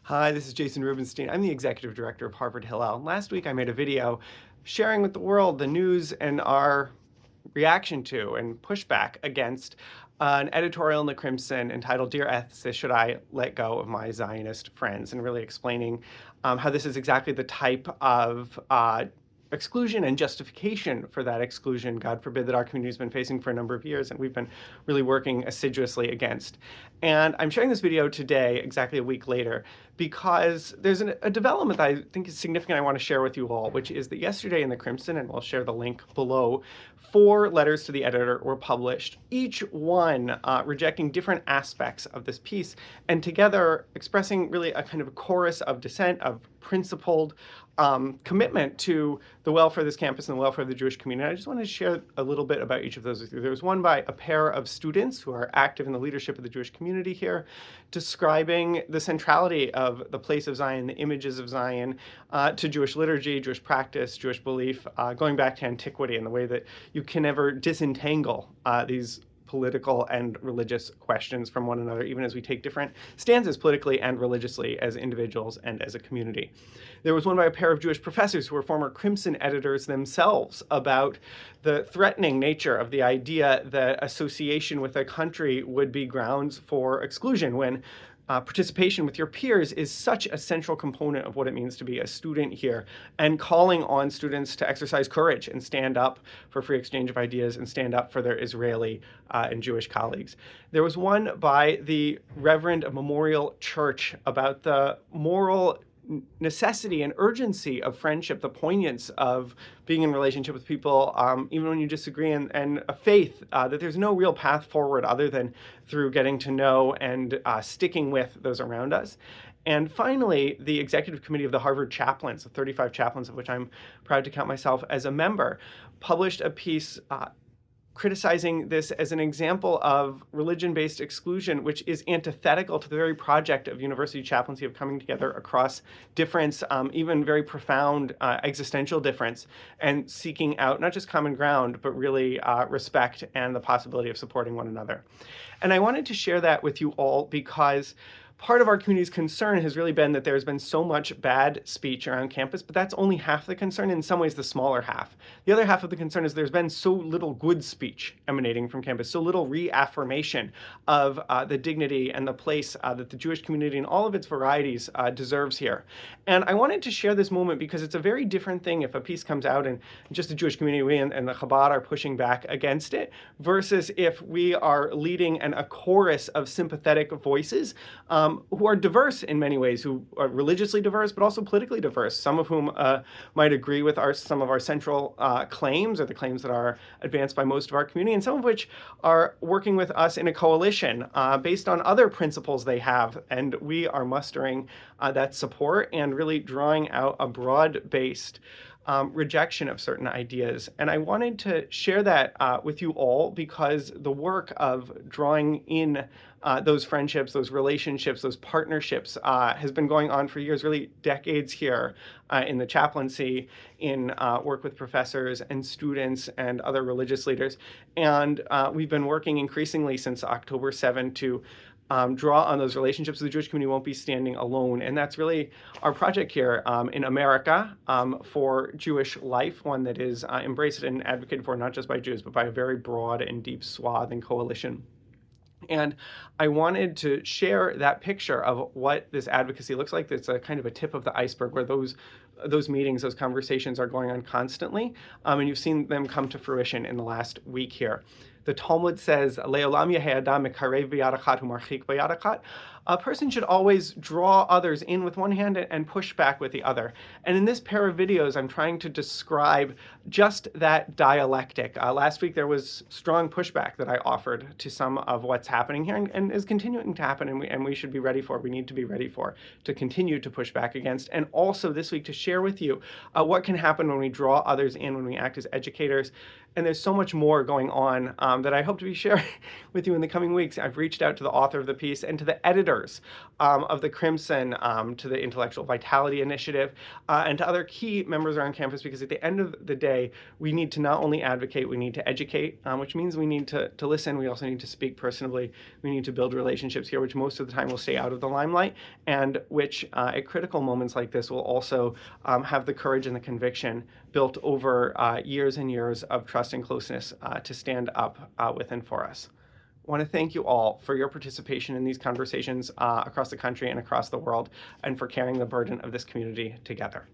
Hi, this is Jason Rubenstein. I'm the executive director of Harvard Hillel. Last week I made a video sharing with the world the news and our reaction to and pushback against an editorial in the Crimson entitled "Dear Ethicist, Should I Let Go of My Zionist Friends?" and really explaining how this is exactly the type of exclusion and justification for that exclusion, God forbid, that our community has been facing for a number of years and we've been really working assiduously against. And I'm sharing this video today, exactly a week later, because there's a development that I think is significant I want to share with you all, which is that yesterday in the Crimson, and we'll share the link below, 4 letters to the editor were published, each one rejecting different aspects of this piece, and together expressing really a kind of a chorus of dissent, of principled commitment to the welfare of this campus and the welfare of the Jewish community. I just wanted to share a little bit about each of those with you. There was one by a pair of students who are active in the leadership of the Jewish community here, describing the centrality of the place of Zion, the images of Zion, to Jewish liturgy, Jewish practice, Jewish belief, going back to antiquity, and the way that you can never disentangle these political and religious questions from one another, even as we take different stances politically and religiously as individuals and as a community. There was one by a pair of Jewish professors who were former Crimson editors themselves about the threatening nature of the idea that association with a country would be grounds for exclusion when participation with your peers is such a central component of what it means to be a student here, and calling on students to exercise courage and stand up for free exchange of ideas and stand up for their Israeli and Jewish colleagues. There was one by the Reverend of Memorial Church about the moral necessity and urgency of friendship, the poignance of being in relationship with people, even when you disagree, and a faith that there's no real path forward other than through getting to know and sticking with those around us. And finally, the executive committee of the Harvard Chaplains, the 35 chaplains of which I'm proud to count myself as a member, published a piece criticizing this as an example of religion-based exclusion, which is antithetical to the very project of university chaplaincy of coming together across difference, even very profound existential difference, and seeking out not just common ground, but really respect and the possibility of supporting one another. And I wanted to share that with you all because part of our community's concern has really been that there's been so much bad speech around campus, but that's only half the concern, in some ways the smaller half. The other half of the concern is there's been so little good speech emanating from campus, so little reaffirmation of the dignity and the place that the Jewish community in all of its varieties deserves here. And I wanted to share this moment because it's a very different thing if a piece comes out and just the Jewish community and the Chabad are pushing back against it, versus if we are leading a chorus of sympathetic voices who are diverse in many ways, who are religiously diverse, but also politically diverse, some of whom might agree with some of our central claims, or the claims that are advanced by most of our community, and some of which are working with us in a coalition based on other principles they have. And we are mustering that support and really drawing out a broad-based rejection of certain ideas. And I wanted to share that with you all because the work of drawing in those friendships, those relationships, those partnerships has been going on for years, really decades here in the chaplaincy, in work with professors and students and other religious leaders. And we've been working increasingly since October 7 to draw on those relationships so the Jewish community won't be standing alone. And that's really our project here in America for Jewish life, one that is embraced and advocated for not just by Jews, but by a very broad and deep swath and coalition. And I wanted to share that picture of what this advocacy looks like. It's a kind of a tip of the iceberg where those meetings, those conversations are going on constantly. And you've seen them come to fruition in the last week here. The Talmud says, "Le'olam yehei adam mekarev b'yad achat u'marchik b'yad achat." A person should always draw others in with one hand and push back with the other. And in this pair of videos, I'm trying to describe just that dialectic. Last week, there was strong pushback that I offered to some of what's happening here and is continuing to happen, and we should be ready for, we need to be ready for, to continue to push back against. And also this week to share with you what can happen when we draw others in, when we act as educators. And there's so much more going on that I hope to be sharing with you in the coming weeks. I've reached out to the author of the piece and to the editor members of the Crimson, to the Intellectual Vitality Initiative, and to other key members around campus, because at the end of the day, we need to not only advocate, we need to educate, which means we need to listen. We also need to speak personally. We need to build relationships here, which most of the time will stay out of the limelight, and which at critical moments like this will also have the courage and the conviction built over years and years of trust and closeness to stand up with and for us. I want to thank you all for your participation in these conversations across the country and across the world, and for carrying the burden of this community together.